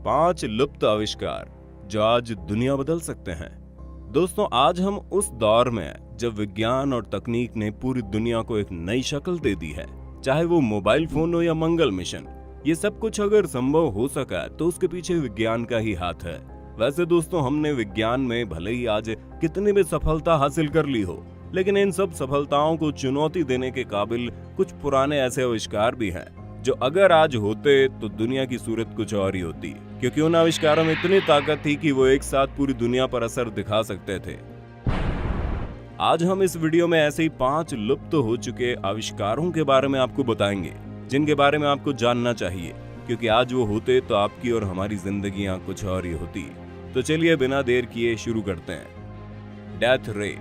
5 लुप्त आविष्कार जो आज दुनिया बदल सकते हैं। दोस्तों, आज हम उस दौर में हैं जब विज्ञान और तकनीक ने पूरी दुनिया को एक नई शक्ल दे दी है। चाहे वो मोबाइल फोन हो या मंगल मिशन, ये सब कुछ अगर संभव हो सका तो उसके पीछे विज्ञान का ही हाथ है। वैसे दोस्तों, हमने विज्ञान में भले ही आज कितनी भी सफलता हासिल कर ली हो, लेकिन इन सब सफलताओं को चुनौती देने के काबिल कुछ पुराने ऐसे आविष्कार भी हैं जो अगर आज होते तो दुनिया की सूरत कुछ और ही होती, क्योंकि उन आविष्कारों में इतनी ताकत थी कि वो एक साथ पूरी दुनिया पर असर दिखा सकते थे। आज हम इस वीडियो में ऐसे ही 5 लुप्त हो चुके आविष्कारों के बारे में आपको बताएंगे, जिनके बारे में आपको जानना चाहिए, क्योंकि आज वो होते तो आपकी और हमारी जिंदगियां कुछ और ही होती। तो चलिए बिना देर किए शुरू करते हैं। डेथ रे।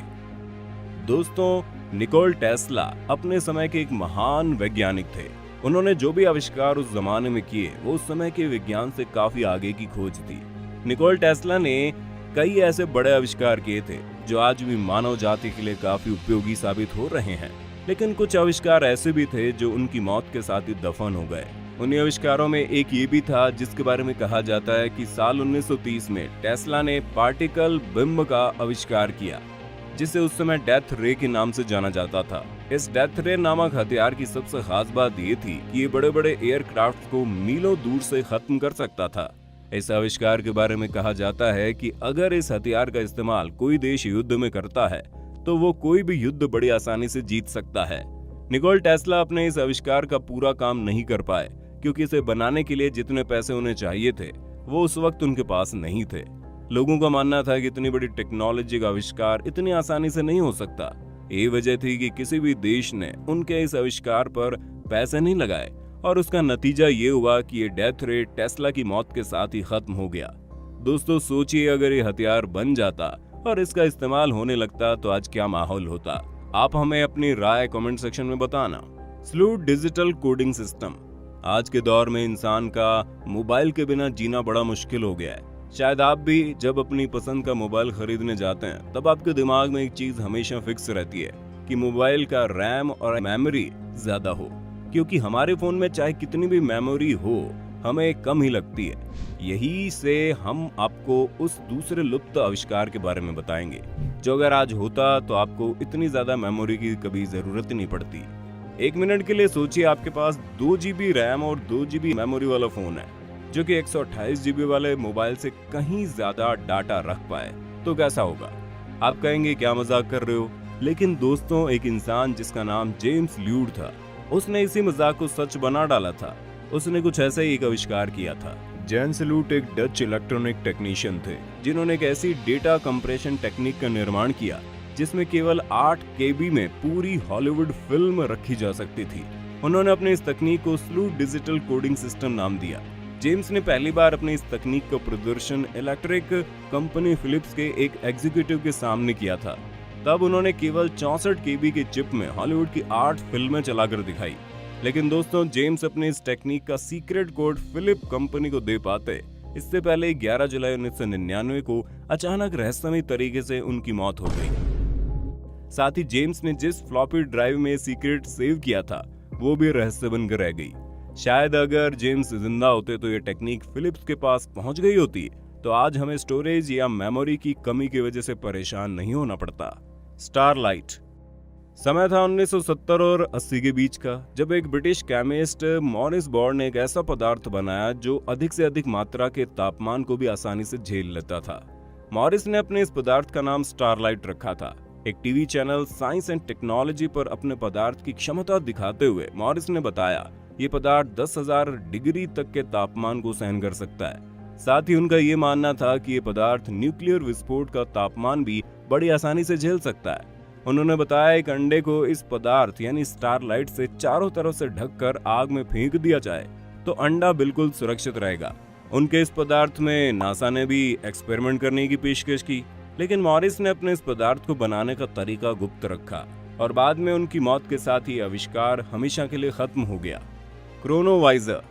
दोस्तों, निकोला टेस्ला अपने समय के एक महान वैज्ञानिक थे। उन्होंने जो भी आविष्कार उस जमाने में किए वो उस समय के विज्ञान से काफी आगे की खोज थी। निकोला टेस्ला ने कई ऐसे बड़े आविष्कार किए थे जो आज भी मानव जाति के लिए काफी उपयोगी साबित हो रहे हैं, लेकिन कुछ आविष्कार ऐसे भी थे जो उनकी मौत के साथ ही दफन हो गए। उन्हीं आविष्कारों में एक ये भी था जिसके बारे में कहा जाता है कि साल 1930 में टेस्ला ने पार्टिकल बिंब का आविष्कार किया, जिसे उस समय डेथ रे के नाम से जाना जाता था। इस डेथ रे नामक हथियार की सबसे खास बात ये थी कि ये बड़े बड़े एयरक्राफ्ट को मीलों दूर से खत्म कर सकता था। इस आविष्कार के बारे में कहा जाता है कि अगर इस हथियार का इस्तेमाल कोई देश युद्ध में करता है तो वो कोई भी युद्ध बड़ी आसानी से जीत सकता है। निकोला टेस्ला अपने इस आविष्कार का पूरा काम नहीं कर पाए, क्योंकि इसे बनाने के लिए जितने पैसे उन्हें चाहिए थे वो उस वक्त उनके पास नहीं थे। लोगों का मानना था कि इतनी बड़ी टेक्नोलॉजी का आविष्कार इतनी आसानी से नहीं हो सकता। ये वजह थी कि किसी भी देश ने उनके इस आविष्कार पर पैसे नहीं लगाए, और उसका नतीजा ये हुआ कि ये डेथ रे टेस्ला की मौत के साथ ही खत्म हो गया। दोस्तों, सोचिए अगर ये हथियार बन जाता और इसका इस्तेमाल होने लगता तो आज क्या माहौल होता। आप हमें अपनी राय कमेंट सेक्शन में बताना। स्लू डिजिटल कोडिंग सिस्टम। आज के दौर में इंसान का मोबाइल के बिना जीना बड़ा मुश्किल हो गया है। शायद आप भी जब अपनी पसंद का मोबाइल खरीदने जाते हैं तब आपके दिमाग में एक चीज हमेशा फिक्स रहती है कि मोबाइल का रैम और मेमोरी ज्यादा हो, क्योंकि हमारे फोन में चाहे कितनी भी मेमोरी हो हमें कम ही लगती है। यही से हम आपको उस दूसरे लुप्त आविष्कार के बारे में बताएंगे जो अगर आज होता तो आपको इतनी ज्यादा मेमोरी की कभी जरूरत ही नहीं पड़ती। 1 मिनट के लिए सोचिए, आपके पास 2 GB रैम और 2 GB मेमोरी वाला फोन है जो कि 128 GB वाले मोबाइल से कहीं ज्यादा डाटा रख पाए, तो कैसा होगा? आप कहेंगे क्या मजाक कर रहे हो, लेकिन दोस्तों, एक इंसान जिसका नाम जेम्स ल्यूड था, उसने इसी मजाक को सच बना डाला था। उसने कुछ ऐसा ही एक आविष्कार किया था। जेम्स ल्यूड एक डच इलेक्ट्रॉनिक टेक्नीशियन थे जिन्होंने एक ऐसी डेटा कंप्रेशन टेक्निक का निर्माण किया जिसमें केवल 8 KB में पूरी हॉलीवुड फिल्म रखी जा सकती थी। उन्होंने अपनी इस तकनीक को स्लू डिजिटल कोडिंग सिस्टम नाम दिया। जेम्स ने पहली बार अपनी इस तकनीक का प्रदर्शन इलेक्ट्रिक कंपनी फिलिप्स के एक एग्जीक्यूटिव के सामने किया था। तब उन्होंने केवल 64 KB के चिप में हॉलीवुड की 8 फिल्में चलाकर दिखाई। लेकिन दोस्तों, जेम्स अपने इस टेक्निक का सीक्रेट कोड फिलिप कंपनी को दे पाते इससे पहले 11 जुलाई 1999 को अचानक रहस्यमय तरीके से उनकी मौत हो गई। साथ ही जेम्स ने जिस फ्लॉपी ड्राइव में सीक्रेट सेव किया था वो भी रहस्य बनकर रह गई। शायद अगर जेम्स जिंदा होते तो ये टेक्निक फिलिप्स के पास पहुंच गई होती, तो आज हमें स्टोरेज या मेमोरी की कमी की वजह से परेशान नहीं होना पड़ता। स्टारलाइट। समय था 1970 और 80 के बीच का, जब एक ब्रिटिश केमिस्ट मॉरिस बॉर्ड ने एक ऐसा पदार्थ बनाया जो अधिक से अधिक मात्रा के तापमान को भी आसानी से झेल लेता था। मॉरिस ने अपने इस पदार्थ का नाम स्टारलाइट रखा था। एक TV channel science and technology पर अपने पदार्थ की क्षमता दिखाते हुए मॉरिस ने बताया ये पदार्थ 10,000 डिग्री तक के तापमान को सहन कर सकता है। साथ ही उनका ये मानना था कि ये पदार्थ न्यूक्लियर विस्फोट का तापमान भी बड़ी आसानी से झेल सकता है। उन्होंने बताया एक अंडे को इस पदार्थ यानी स्टारलाइट से चारों तरफ से ढककर आग में फेंक दिया जाए तो अंडा बिल्कुल सुरक्षित रहेगा। उनके इस पदार्थ में नासा ने भी एक्सपेरिमेंट करने की पेशकश की, लेकिन मॉरिस ने अपने इस पदार्थ को बनाने का तरीका गुप्त रखा और बाद में उनकी मौत के साथ ही आविष्कार हमेशा के लिए खत्म हो गया। क्रोनोवाइजर।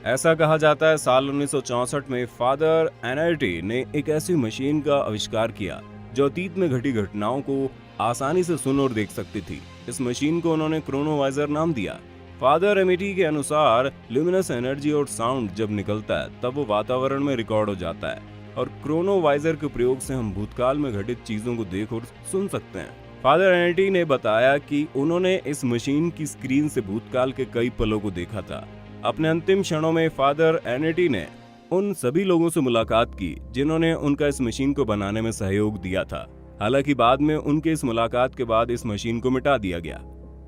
ऐसा कहा जाता है साल 1964 में फादर एनर्टी ने एक ऐसी मशीन का आविष्कार किया जो अतीत में घटी घटनाओं को आसानी से सुन और देख सकती थी। इस मशीन को उन्होंने क्रोनोवाइजर नाम दिया। फादर एमिटी के अनुसार ल्यूमिनस एनर्जी और साउंड जब निकलता है तब वो वातावरण में रिकॉर्ड हो जाता है और क्रोनोवाइजर के प्रयोग से हम भूतकाल में घटित चीजों को देख और सुन सकते हैं। फादर एमिटी ने बताया कि उन्होंने इस मशीन की स्क्रीन से भूतकाल के कई पलों को देखा था। अपने अंतिम क्षणों में फादर एमिटी ने उन सभी लोगों से मुलाकात की जिन्होंने उनका इस मशीन को बनाने में सहयोग दिया था। हालांकि बाद में उनके इस मुलाकात के बाद इस मशीन को मिटा दिया गया।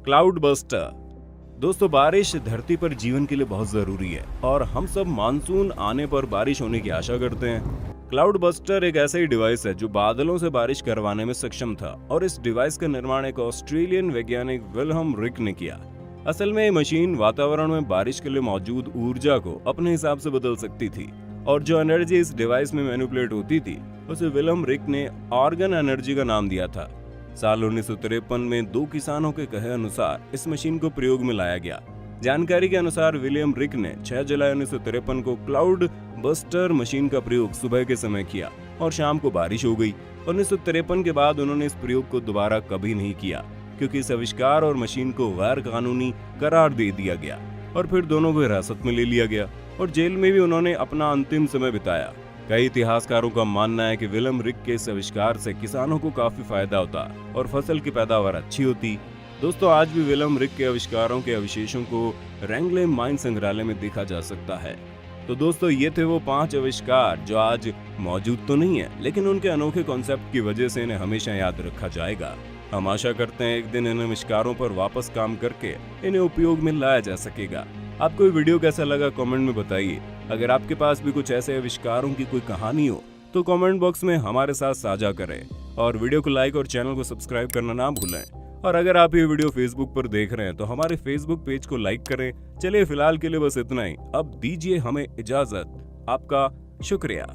Cloud buster. दोस्तों, बारिश धरती पर जीवन के लिए बहुत जरूरी है और हम सब मानसून आने पर बारिश होने की आशा करते हैं। क्लाउड बस्टर एक ऐसा ही डिवाइस है जो बादलों से बारिश करवाने में सक्षम था और इस डिवाइस का निर्माण एक ऑस्ट्रेलियन वैज्ञानिक विल्हेम रिक ने किया। असल में ये मशीन वातावरण में बारिश के लिए मौजूद ऊर्जा को अपने हिसाब से बदल सकती थी और जो एनर्जी इस डिवाइस में मैनिपुलेट होती थी उसे विल्हेम रिक ने ऑर्गन एनर्जी का नाम दिया था। साल 1953 में 2 किसानों के कहे अनुसार इस मशीन को प्रयोग में लाया गया। जानकारी के अनुसार विलियम रिक ने 6 जुलाई 1953 को क्लाउड बस्टर मशीन का प्रयोग सुबह के समय किया और शाम को बारिश हो गई। 1953 के बाद उन्होंने इस प्रयोग को दोबारा कभी नहीं किया क्योंकि इस आविष्कार और मशीन को गैर कानूनी करार दे दिया गया और फिर दोनों को हिरासत में ले लिया गया और जेल में भी उन्होंने अपना अंतिम समय बिताया। कई इतिहासकारों का मानना है कि विलियम रिक के इस आविष्कार से किसानों को काफी फायदा होता और फसल की पैदावार अच्छी होती। दोस्तों, आज भी विलियम रिक के आविष्कारों के अवशेषों को रैंगले माइन संग्रहालय में देखा जा सकता है। तो दोस्तों, ये थे वो 5 आविष्कार जो आज मौजूद तो नहीं है लेकिन उनके अनोखे कॉन्सेप्ट की वजह से इन्हें हमेशा याद रखा जाएगा। हम आशा करते हैं एक दिन इन आविष्कारों पर वापस काम करके इन्हें उपयोग में लाया जा सकेगा। आपको ये वीडियो कैसा लगा कमेंट में बताइए। अगर आपके पास भी कुछ ऐसे आविष्कारों की कोई कहानी हो तो कमेंट बॉक्स में हमारे साथ साझा करें और वीडियो को लाइक और चैनल को सब्सक्राइब करना ना भूलें। और अगर आप ये वीडियो फेसबुक पर देख रहे हैं तो हमारे फेसबुक पेज को लाइक करें। चलिए फिलहाल के लिए बस इतना ही। अब दीजिए हमें इजाजत। आपका शुक्रिया।